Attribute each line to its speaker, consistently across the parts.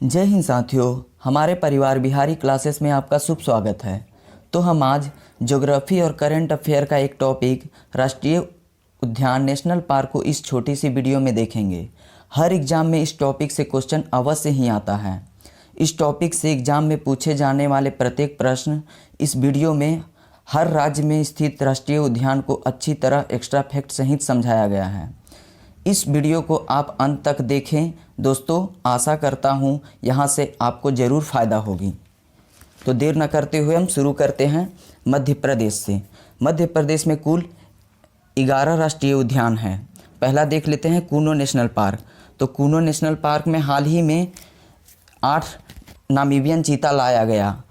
Speaker 1: जय हिंद साथियों, हमारे परिवार बिहारी क्लासेस में आपका शुभ स्वागत है। तो हम आज ज्योग्राफी और करंट अफेयर का एक टॉपिक राष्ट्रीय उद्यान नेशनल पार्क को इस छोटी सी वीडियो में देखेंगे। हर एग्ज़ाम में इस टॉपिक से क्वेश्चन अवश्य ही आता है। इस टॉपिक से एग्ज़ाम में पूछे जाने वाले प्रत्येक प्रश्न इस वीडियो में हर राज्य में स्थित राष्ट्रीय उद्यान को अच्छी तरह एक्स्ट्रा फैक्ट सहित समझाया गया है। इस वीडियो को आप अंत तक देखें दोस्तों, आशा करता हूँ यहाँ से आपको ज़रूर फ़ायदा होगी। तो देर न करते हुए हम शुरू करते हैं मध्य प्रदेश से। मध्य प्रदेश में कुल 11 राष्ट्रीय उद्यान हैं। पहला देख लेते हैं कूनो नेशनल पार्क। तो कूनो नेशनल पार्क में हाल ही में 8 नामीबियन चीता लाया गया,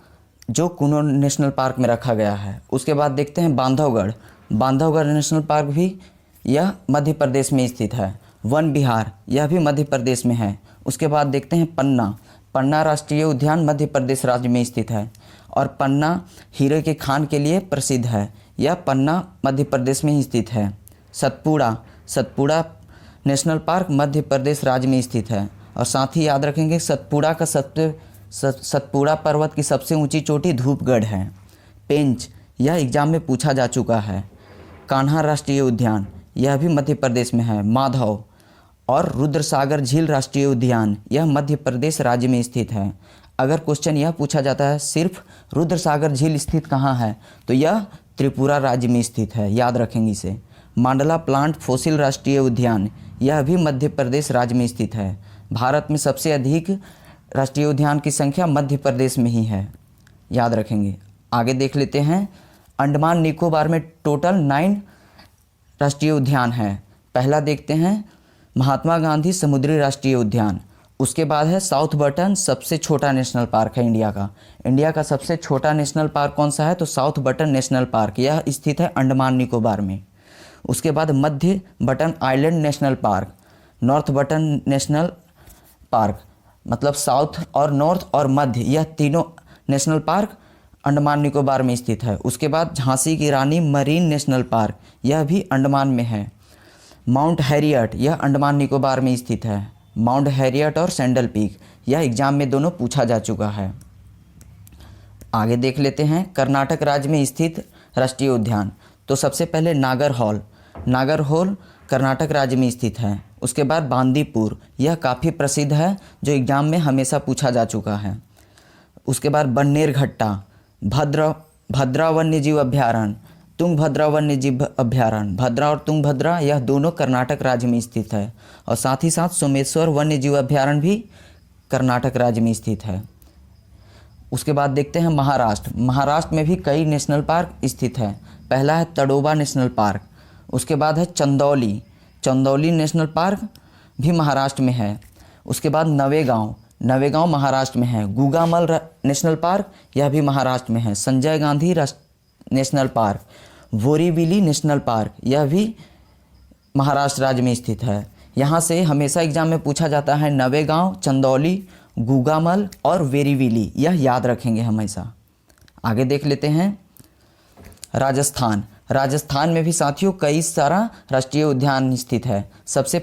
Speaker 1: जो कूनो नेशनल पार्क में रखा गया है। उसके बाद देखते हैं बांधवगढ़ नेशनल पार्क भी यह मध्य प्रदेश में स्थित है। वन विहार यह भी मध्य प्रदेश में है। उसके बाद देखते हैं पन्ना राष्ट्रीय उद्यान मध्य प्रदेश राज्य में स्थित है और पन्ना हीरे के खान के लिए प्रसिद्ध है। यह पन्ना मध्य प्रदेश में ही स्थित है। सतपुड़ा नेशनल पार्क मध्य प्रदेश राज्य में स्थित है। और साथ ही याद रखेंगे सतपुड़ा पर्वत की सबसे ऊंची चोटी धूपगढ़ है। पेंच यह एग्जाम में पूछा जा चुका है। कान्हा राष्ट्रीय उद्यान यह भी मध्य प्रदेश में है। माधव और रुद्रसागर झील राष्ट्रीय उद्यान यह मध्य प्रदेश राज्य में स्थित है। अगर क्वेश्चन यह पूछा जाता है सिर्फ रुद्रसागर झील स्थित कहाँ है, तो यह त्रिपुरा राज्य में स्थित है, याद रखेंगे इसे। मांडला प्लांट फोसिल राष्ट्रीय उद्यान यह भी मध्य प्रदेश राज्य में स्थित है। भारत में सबसे अधिक राष्ट्रीय उद्यान की संख्या मध्य प्रदेश में ही है, याद रखेंगे। आगे देख लेते हैं अंडमान निकोबार में टोटल 9 राष्ट्रीय उद्यान है। पहला देखते हैं महात्मा गांधी समुद्री राष्ट्रीय उद्यान। उसके बाद है साउथ बटन, सबसे छोटा नेशनल पार्क है इंडिया का सबसे छोटा नेशनल पार्क कौन सा है, तो साउथ बटन नेशनल पार्क, यह स्थित है अंडमान निकोबार में। उसके बाद मध्य Button island national park, north Button national park, मतलब साउथ और नॉर्थ और मध्य यह तीनों नेशनल पार्क अंडमान निकोबार में स्थित है। उसके बाद झांसी की रानी मरीन नेशनल पार्क, यह भी अंडमान में है। माउंट हैरियट यह अंडमान निकोबार में स्थित है। माउंट हैरियट और सैंडल पीक यह एग्जाम में दोनों पूछा जा चुका है। आगे देख लेते हैं कर्नाटक राज्य में स्थित राष्ट्रीय उद्यान। तो सबसे पहले नागरहोल कर्नाटक राज्य में स्थित है। उसके बाद बांदीपुर, यह काफ़ी प्रसिद्ध है, जो एग्जाम में हमेशा पूछा जा चुका है। उसके बाद बन्नेरघट्टा, भद्रा वन्यजीव अभ्यारण्य, तुंगभद्रा वन्यजीव अभ्यारण्य, भद्रा और तुंगभद्रा यह दोनों कर्नाटक राज्य में स्थित है। और साथ ही साथ सोमेश्वर वन्यजीव अभ्यारण्य भी कर्नाटक राज्य में स्थित है। उसके बाद देखते हैं महाराष्ट्र में भी कई नेशनल पार्क स्थित है। पहला है तडोबा नेशनल पार्क। उसके बाद है चंदौली नेशनल पार्क भी महाराष्ट्र में है। उसके बाद नवेगांव महाराष्ट्र में है। गुगामल नेशनल पार्क यह भी महाराष्ट्र में है। Sanjay Gandhi national park, Borivali national park यह भी महाराष्ट्र राज्य में स्थित है। यहाँ से हमेशा एग्जाम में पूछा जाता है नवेगांव, चंदौली, गुगामल और वेरीविली, यह याद रखेंगे हमेशा। आगे देख लेते हैं राजस्थान में भी साथियों कई सारा राष्ट्रीय उद्यान स्थित है। सबसे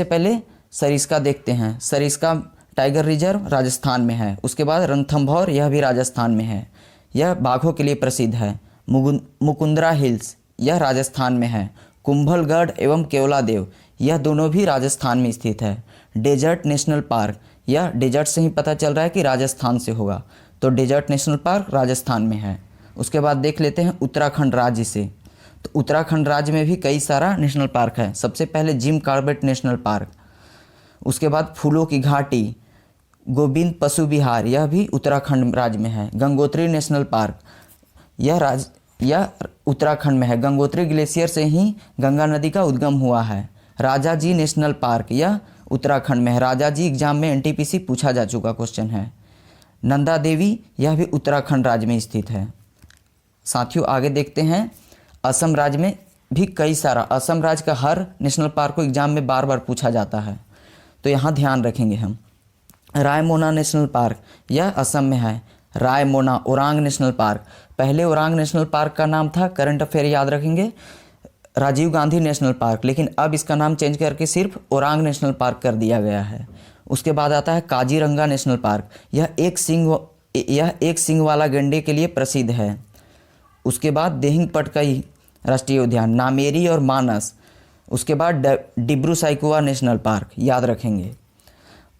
Speaker 1: पहले सरिस्का देखते हैं। सरिस्का टाइगर रिजर्व राजस्थान में है। उसके बाद रणथंभौर यह भी राजस्थान में है, यह बाघों के लिए प्रसिद्ध है। मुकुंदरा हिल्स यह राजस्थान में है। कुंभलगढ़ एवं केवलादेव यह दोनों भी राजस्थान में स्थित है। डेजर्ट नेशनल पार्क, यह डेजर्ट से ही पता चल रहा है कि राजस्थान से होगा, तो डेजर्ट नेशनल पार्क राजस्थान में है। उसके बाद देख लेते हैं उत्तराखंड राज्य से। तो उत्तराखंड राज्य में भी कई सारा नेशनल पार्क है। सबसे पहले जिम कॉर्बेट नेशनल पार्क, उसके बाद फूलों की घाटी, गोविंद पशु विहार यह भी उत्तराखंड राज्य में है। गंगोत्री नेशनल पार्क यह उत्तराखंड में है। गंगोत्री ग्लेशियर से ही गंगा नदी का उद्गम हुआ है। राजाजी नेशनल पार्क यह उत्तराखंड में है। राजाजी एग्जाम में एनटीपीसी पूछा जा चुका क्वेश्चन है। नंदा देवी यह भी उत्तराखंड राज्य में स्थित है। साथियों आगे देखते हैं असम राज्य में भी कई सारा, असम राज्य का हर नेशनल पार्क को एग्जाम में बार बार पूछा जाता है, तो यहाँ ध्यान रखेंगे हम। रायमोना नेशनल पार्क यह असम में है। ओरांग नेशनल पार्क, पहले ओरांग नेशनल पार्क का नाम था, करंट अफेयर याद रखेंगे, राजीव गांधी नेशनल पार्क, लेकिन अब इसका नाम चेंज करके सिर्फ ओरांग नेशनल पार्क कर दिया गया है। उसके बाद आता है काजीरंगा नेशनल पार्क। यह एक सींग वाला गैंडे के लिए प्रसिद्ध है। उसके बाद दिहिंग पटकाई राष्ट्रीय उद्यान, नामेरी और मानस। उसके बाद डिब्रू साइखोवा नेशनल पार्क, याद रखेंगे।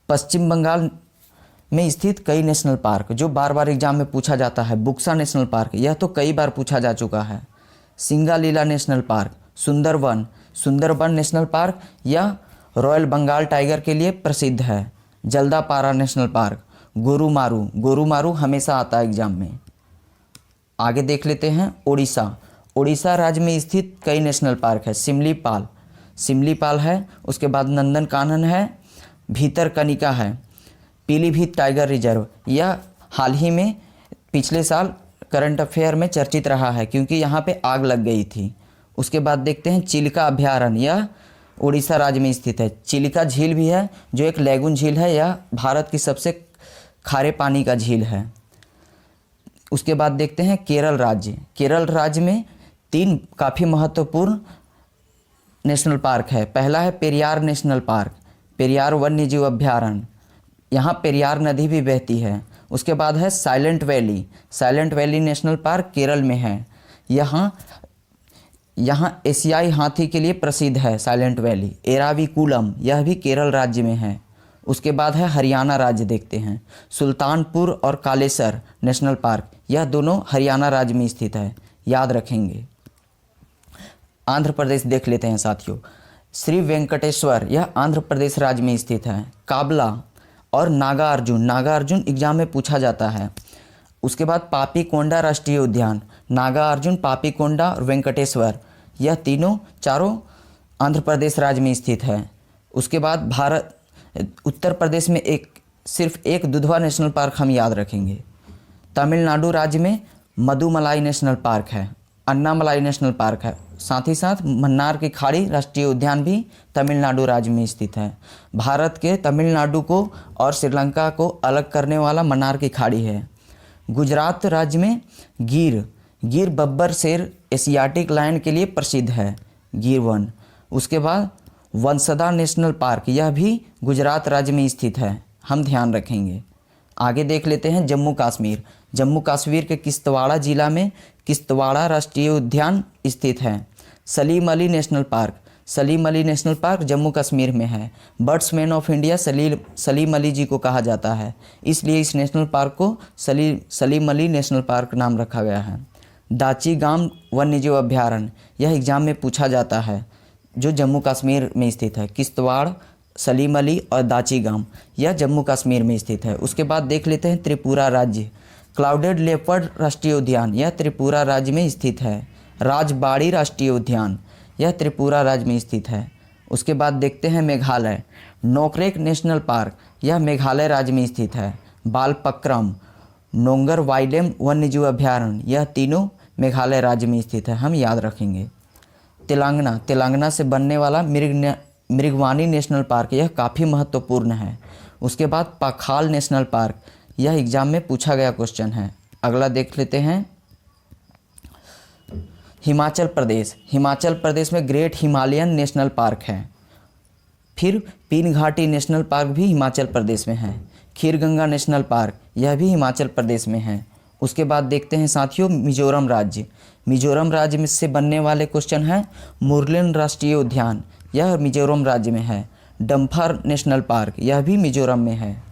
Speaker 1: पश्चिम बंगाल में स्थित कई नेशनल पार्क जो बार बार एग्जाम में पूछा जाता है। बुक्सा नेशनल पार्क, यह तो कई बार पूछा जा चुका है। Singalila national park, Sundarban national park यह रॉयल बंगाल टाइगर के लिए प्रसिद्ध है। जल्दापारा नेशनल पार्क, गोरुमारू हमेशा आता है एग्जाम में। आगे देख लेते हैं उड़ीसा राज्य में स्थित कई नेशनल पार्क है। सिमलीपाल है। उसके बाद नंदनकानन है, भीतरकनिका है, पीलीभीत टाइगर रिजर्व, यह हाल ही में पिछले साल करंट अफेयर में चर्चित रहा है क्योंकि यहाँ पे आग लग गई थी। उसके बाद देखते हैं चिल्का अभयारण्य, यह उड़ीसा राज्य में स्थित है। चिल्का झील भी है जो एक लैगून झील है, यह भारत की सबसे खारे पानी का झील है। उसके बाद देखते हैं केरल राज्य में 3 काफ़ी महत्वपूर्ण नेशनल पार्क है। पहला है पेरियार नेशनल पार्क, पेरियार वन्यजीव अभयारण्य, यहाँ पेरियार नदी भी बहती है। उसके बाद है silent valley national park Kerala में है। यहाँ एशियाई हाथी के लिए प्रसिद्ध है साइलेंट वैली। एराविकुलम, यह भी केरल राज्य में है। उसके बाद है हरियाणा राज्य, देखते हैं सुल्तानपुर और कालेसर नेशनल पार्क, यह दोनों हरियाणा राज्य में स्थित है, याद रखेंगे। आंध्र प्रदेश देख लेते हैं साथियों। श्री वेंकटेश्वर, यह आंध्र प्रदेश राज्य में स्थित है। काबला और नागार्जुन एग्जाम में पूछा जाता है। उसके बाद पापीकोंडा राष्ट्रीय उद्यान, नागार्जुन, पापीकोंडा और वेंकटेश्वर, यह चारों आंध्र प्रदेश राज्य में स्थित है। उसके बाद उत्तर प्रदेश में सिर्फ एक दुधवा नेशनल पार्क हम याद रखेंगे। तमिलनाडु राज्य में मदुमलाई नेशनल पार्क है, अन्नामलाई नेशनल पार्क है। साथ ही साथ मन्नार की खाड़ी राष्ट्रीय उद्यान भी तमिलनाडु राज्य में स्थित है। भारत के तमिलनाडु को और श्रीलंका को अलग करने वाला मन्नार की खाड़ी है। गुजरात राज्य में गिर बब्बर शेर एशियाटिक लायन के लिए प्रसिद्ध है, गिर वन। उसके बाद वंसदा नेशनल पार्क, यह भी गुजरात राज्य में स्थित है, हम ध्यान रखेंगे। आगे देख लेते हैं जम्मू कश्मीर के किश्तवाड़ा जिला में किश्तवाड़ा राष्ट्रीय उद्यान स्थित है। सलीम अली नेशनल पार्क जम्मू कश्मीर में है। बर्ड्समैन ऑफ इंडिया सलीम अली जी को कहा जाता है, इसलिए इस नेशनल पार्क को सलीम अली नेशनल पार्क नाम रखा गया है। दाची-गाम वन्यजीव अभयारण्य, यह एग्जाम में पूछा जाता है, जो जम्मू कश्मीर में स्थित है। किश्तवाड़, सलीम अली और दाची-गाम, यह जम्मू कश्मीर में स्थित है। उसके बाद देख लेते हैं त्रिपुरा राज्य, क्लाउडेड लेपर्ड राष्ट्रीय उद्यान, यह त्रिपुरा राज्य में स्थित है। राजबाड़ी राष्ट्रीय उद्यान, यह त्रिपुरा राज्य में स्थित है। उसके बाद देखते हैं मेघालय, नोकरेक नेशनल पार्क, यह मेघालय राज्य में स्थित है। बालपक्रम, नोंगर वाइल्ड वन्यजीव अभयारण्य, यह तीनों मेघालय राज्य में स्थित है, हम याद रखेंगे। तेलंगाना से बनने वाला मृगवानी नेशनल पार्क, यह काफ़ी महत्वपूर्ण है। उसके बाद पाखाल नेशनल पार्क, यह एग्जाम में पूछा गया क्वेश्चन है। अगला देख लेते हैं हिमाचल प्रदेश में ग्रेट हिमालयन नेशनल पार्क है। फिर पीन घाटी नेशनल पार्क भी हिमाचल प्रदेश में है। खीरगंगा नेशनल पार्क, यह भी हिमाचल प्रदेश में है। उसके बाद देखते हैं साथियों मिजोरम राज्य में से बनने वाले क्वेश्चन है। मुरलेन राष्ट्रीय उद्यान, यह मिजोरम राज्य में है। डम्फार नेशनल पार्क, यह भी मिजोरम में है।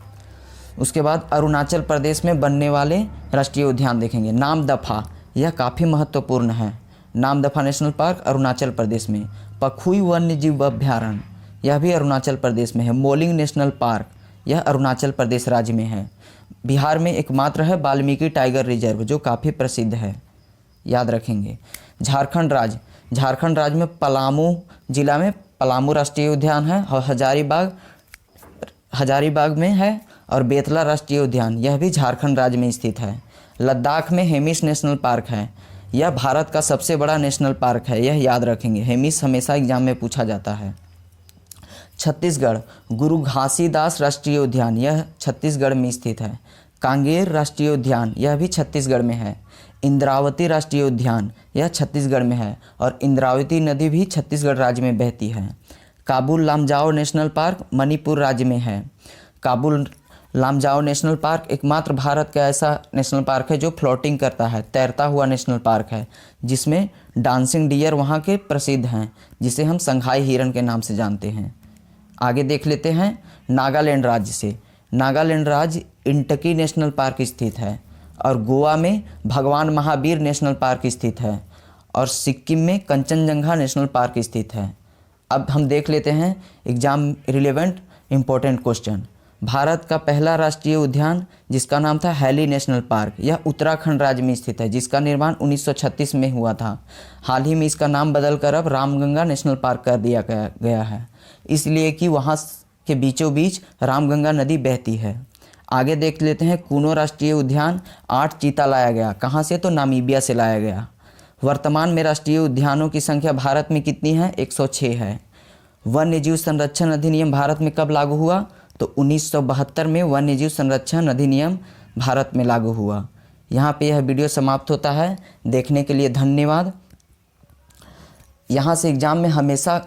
Speaker 1: उसके बाद अरुणाचल प्रदेश में बनने वाले राष्ट्रीय उद्यान देखेंगे। नामदफा, यह काफ़ी महत्वपूर्ण है। नामदफा नेशनल पार्क अरुणाचल प्रदेश में। पखुई वन्यजीव अभयारण्य, यह भी अरुणाचल प्रदेश में है। मोलिंग नेशनल पार्क, यह अरुणाचल प्रदेश राज्य में है। बिहार में एकमात्र है वाल्मीकि टाइगर रिजर्व, जो काफ़ी प्रसिद्ध है, याद रखेंगे। झारखंड राज्य में पलामू जिला में पलामू राष्ट्रीय उद्यान है और हजारीबाग में है। और बेतला राष्ट्रीय उद्यान, यह भी झारखंड राज्य में स्थित है। लद्दाख में हेमिस नेशनल पार्क है, यह भारत का सबसे बड़ा नेशनल पार्क है, यह याद रखेंगे। हेमिस हमेशा एग्जाम में पूछा जाता है। छत्तीसगढ़ गुरु घासीदास राष्ट्रीय उद्यान, यह छत्तीसगढ़ में स्थित है। कांगेर राष्ट्रीय उद्यान, यह भी छत्तीसगढ़ में है। इंद्रावती राष्ट्रीय उद्यान यह छत्तीसगढ़ में है और इंद्रावती नदी भी छत्तीसगढ़ राज्य में बहती है। काबुल लामजाओ नेशनल पार्क मणिपुर राज्य में है। काबुल लामजाओ नेशनल पार्क एकमात्र भारत का ऐसा नेशनल पार्क है जो फ्लोटिंग करता है, तैरता हुआ नेशनल पार्क है, जिसमें डांसिंग डियर वहाँ के प्रसिद्ध हैं, जिसे हम संघाई हिरन के नाम से जानते हैं। आगे देख लेते हैं नागालैंड राज्य से। नागालैंड राज्य इंटकी नेशनल पार्क स्थित है और गोवा में भगवान महावीर नेशनल पार्क स्थित है और सिक्किम में कंचनजंगा नेशनल पार्क स्थित है। अब हम देख लेते हैं exam relevant important question. Bharat का पहला राष्ट्रीय उद्यान जिसका नाम था हैली नेशनल पार्क, यह उत्तराखंड राज्य में स्थित है, जिसका निर्माण 1936 में हुआ था। हाल ही में इसका नाम बदलकर अब रामगंगा नेशनल पार्क कर दिया गया है, इसलिए कि वहाँ के बीचों बीच रामगंगा नदी बहती है। आगे देख लेते हैं कूनो राष्ट्रीय उद्यान 8 चीता लाया गया। कहाँ से? तो नामीबिया से लाया गया। वर्तमान में राष्ट्रीय उद्यानों की संख्या भारत में कितनी है? 106 है। वन्यजीव संरक्षण अधिनियम भारत में कब लागू हुआ? तो 1972 में वन्यजीव संरक्षण अधिनियम भारत में लागू हुआ। यहाँ पे यह वीडियो समाप्त होता है। देखने के लिए धन्यवाद। यहाँ से एग्ज़ाम में हमेशा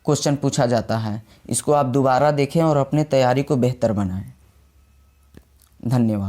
Speaker 1: क्वेश्चन पूछा जाता है, इसको आप दोबारा देखें और अपने तैयारी को बेहतर बनाएं। धन्यवाद।